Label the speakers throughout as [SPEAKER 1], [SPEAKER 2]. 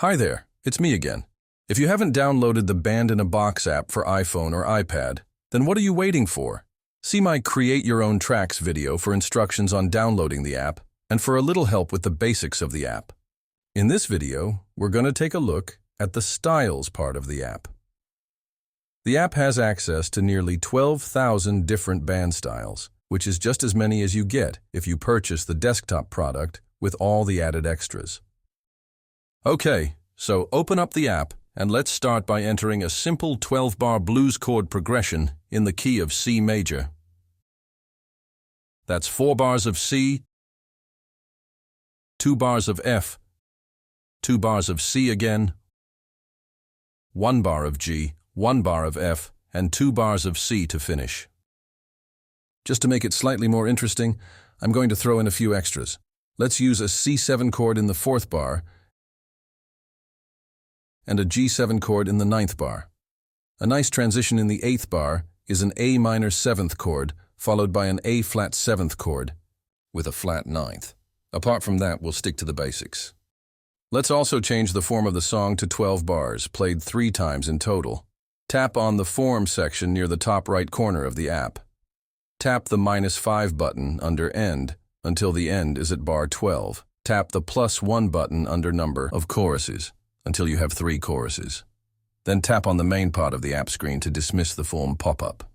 [SPEAKER 1] Hi there, it's me again. If you haven't downloaded the Band-in-a-Box app for iPhone or iPad, then what are you waiting for? See my Create Your Own Tracks video for instructions on downloading the app and for a little help with the basics of the app. In this video, we're going to take a look at the Styles part of the app. The app has access to nearly 12,000 different band styles, which is just as many as you get if you purchase the desktop product with all the added extras. Okay, so open up the app and let's start by entering a simple 12-bar blues chord progression in the key of C major. That's 4 bars of C, 2 bars of F, 2 bars of C again, 1 bar of G, 1 bar of F, and 2 bars of C to finish. Just to make it slightly more interesting, I'm going to throw in a few extras. Let's use a C7 chord in the 4th bar and a G7 chord in the 9th bar. A nice transition in the 8th bar is an A minor 7th chord followed by an A flat 7th chord with a flat 9th. Apart from that, we'll stick to the basics. Let's also change the form of the song to 12 bars, played 3 times in total. Tap on the Form section near the top right corner of the app. Tap the -5 button under End until the end is at bar 12. Tap the +1 button under Number of Choruses until you have 3 choruses. Then tap on the main part of the app screen to dismiss the form pop-up.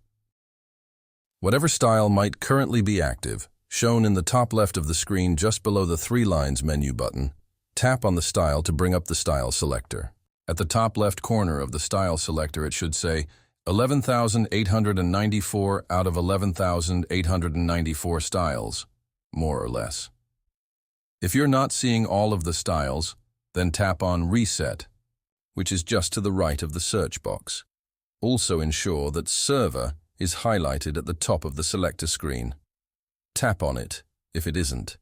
[SPEAKER 1] Whatever style might currently be active, shown in the top left of the screen just below the 3 lines menu button, tap on the style to bring up the style selector. At the top left corner of the style selector it should say 11,894 out of 11,894 styles, more or less. If you're not seeing all of the styles, then tap on Reset, which is just to the right of the search box. Also ensure that Server is highlighted at the top of the selector screen. Tap on it if it isn't.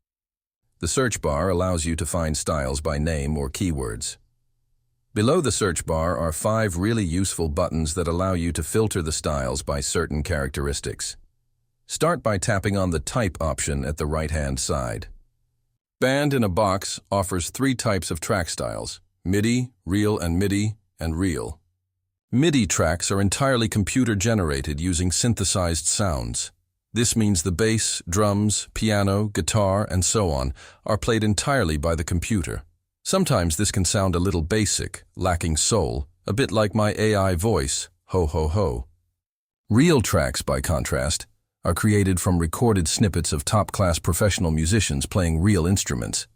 [SPEAKER 1] The search bar allows you to find styles by name or keywords. Below the search bar are 5 really useful buttons that allow you to filter the styles by certain characteristics. Start by tapping on the Type option at the right-hand side. Band-in-a-Box offers 3 types of track styles: MIDI, Real, and Real. MIDI tracks are entirely computer-generated using synthesized sounds. This means the bass, drums, piano, guitar, and so on are played entirely by the computer. Sometimes this can sound a little basic, lacking soul, a bit like my AI voice, ho ho ho. Real tracks, by contrast, are created from recorded snippets of top-class professional musicians playing real instruments.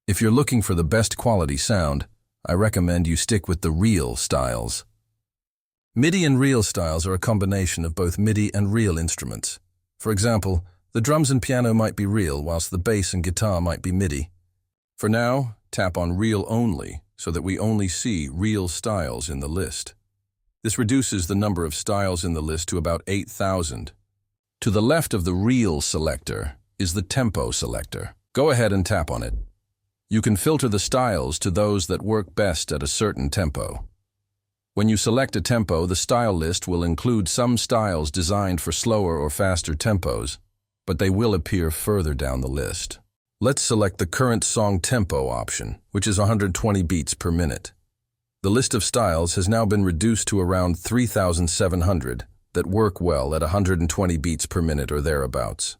[SPEAKER 1] If you're looking for the best quality sound, I recommend you stick with the real styles. MIDI and real styles are a combination of both MIDI and real instruments. For example, the drums and piano might be real, whilst the bass and guitar might be MIDI. For now, tap on Real Only so that we only see real styles in the list. This reduces the number of styles in the list to about 8,000. To the left of the Real selector is the Tempo selector. Go ahead and tap on it. You can filter the styles to those that work best at a certain tempo. When you select a tempo, the style list will include some styles designed for slower or faster tempos, but they will appear further down the list. Let's select the current song tempo option, which is 120 beats per minute. The list of styles has now been reduced to around 3,700 that work well at 120 beats per minute or thereabouts.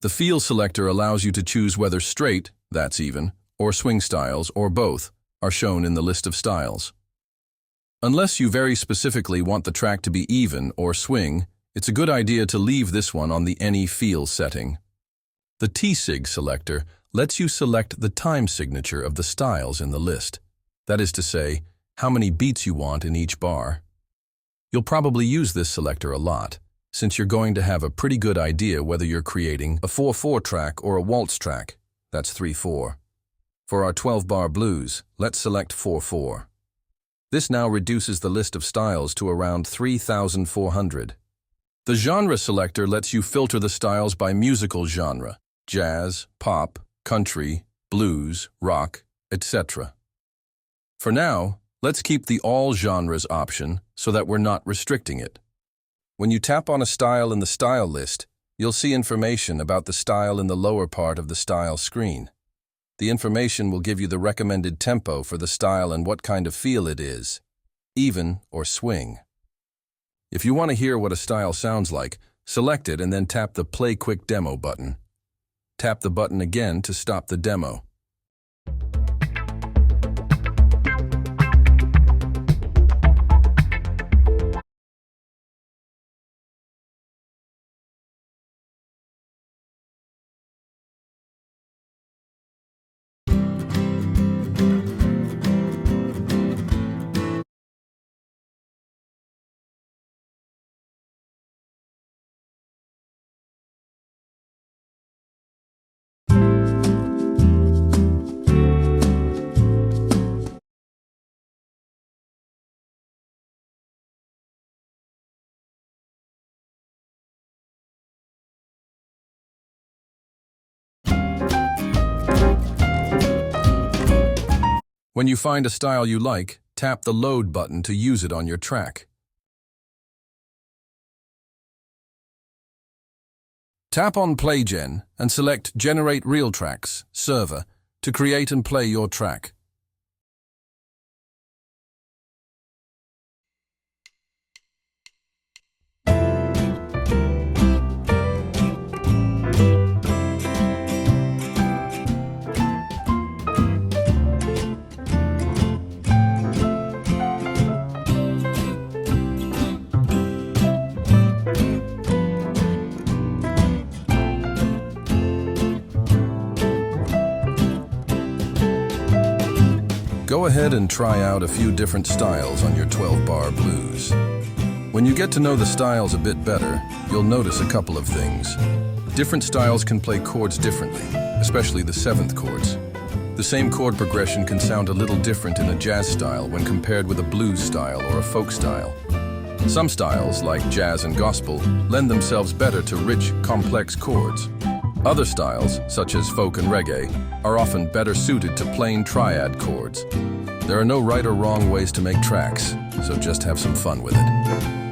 [SPEAKER 1] The Feel selector allows you to choose whether straight, that's even, or swing styles, or both, are shown in the list of styles. Unless you very specifically want the track to be even or swing, it's a good idea to leave this one on the Any Feel setting. The T-Sig selector lets you select the time signature of the styles in the list. That is to say, how many beats you want in each bar. You'll probably use this selector a lot, since you're going to have a pretty good idea whether you're creating a 4/4 track or a waltz track. That's 3/4. For our 12-bar blues, let's select 4/4. This now reduces the list of styles to around 3,400. The genre selector lets you filter the styles by musical genre: jazz, pop, country, blues, rock, etc. For now, let's keep the All Genres option so that we're not restricting it. When you tap on a style in the style list, you'll see information about the style in the lower part of the style screen. The information will give you the recommended tempo for the style and what kind of feel it is, even or swing. If you want to hear what a style sounds like, select it and then tap the Play Quick Demo button. Tap the button again to stop the demo. When you find a style you like, tap the Load button to use it on your track. Tap on Play Gen and select Generate Real Tracks Server to create and play your track. Go ahead and try out a few different styles on your 12-bar blues. When you get to know the styles a bit better, you'll notice a couple of things. Different styles can play chords differently, especially the 7th chords. The same chord progression can sound a little different in a jazz style when compared with a blues style or a folk style. Some styles, like jazz and gospel, lend themselves better to rich, complex chords. Other styles, such as folk and reggae, are often better suited to plain triad chords. There are no right or wrong ways to make tracks, so just have some fun with it.